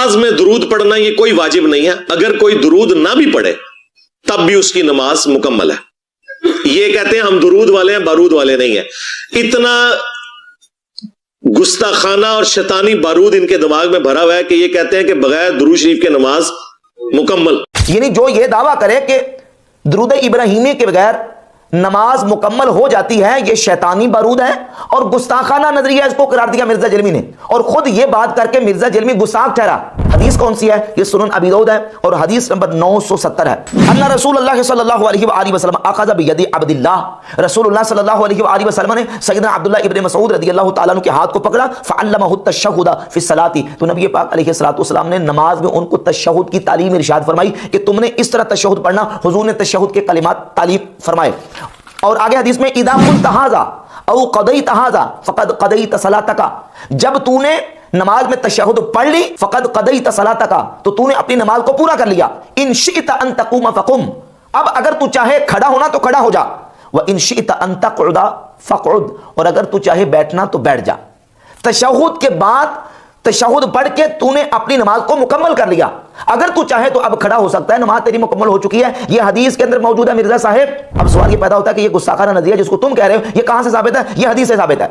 نماز میں درود پڑھنا یہ کوئی واجب نہیں ہے. اگر کوئی درود نہ بھی پڑھے تب بھی اس کی نماز مکمل ہے. یہ کہتے ہیں ہم درود والے ہیں بارود والے نہیں ہیں. اتنا گستاخانہ اور شیطانی بارود ان کے دماغ میں بھرا ہوا ہے کہ یہ کہتے ہیں کہ بغیر درود شریف کے نماز مکمل. یعنی جو یہ دعویٰ کرے کہ درود ابراہیمی کے بغیر نماز مکمل ہو جاتی ہے یہ شیطانی بارود ہے اور گستاخانہ نظریہ اس کو قرار دیا مرزا جلمی نے, اور خود یہ بات کر کے مرزا جلمی گستاخ ٹھہرا. حدیث کون سی ہے؟ یہ سنن ابی داؤد ہے اور حدیث نمبر 970 ہے. ان رسول اللہ صلی اللہ علیہ وآلہ وسلم اخذ بید عبداللہ, رسول اللہ صلی اللہ علیہ وآلہ وسلم نے سیدنا عبداللہ ابن مسعود رضی اللہ تعالیٰ عنہ کے ہاتھ کو پکڑا. فعلمہ التشہد فی الصلاۃ, تو نبی پاک علیہ الصلوۃ والسلام نے نماز میں ان کو تشہد کی تعلیم ارشاد فرمائی کہ تم نے اس طرح تشہد پڑھنا. حضور نے تشہد کے کلمات تعلیم فرمائے. اور آگے حدیث میں اذا قلت ھذا او قضیت ھذا فقد قضیت صلاتک, جب تو نے نماز میں تشہد پڑھ لی فقد قضیت صلاتک, تو تو نے اپنی نماز کو پورا کر لیا. ان شئت ان تقوم فقم, اب اگر تو چاہے کھڑا ہونا تو کھڑا ہو جا. وان شئت ان تقعد فقعد, اور اگر تو چاہے بیٹھنا تو بیٹھ جا. تشہد کے بعد تشہد پڑھ کے تو نے اپنی نماز کو مکمل کر لیا. اگر تو چاہے تو اب کھڑا ہو سکتا ہے, نماز تیری مکمل ہو چکی ہے. یہ حدیث کے اندر موجود ہے مرزا صاحب. اب سوال یہ پیدا ہوتا ہے کہ یہ گستاخانہ نظریہ جس کو تم کہہ رہے ہو یہ کہاں سے ثابت ہے؟ یہ حدیث سے ثابت ہے.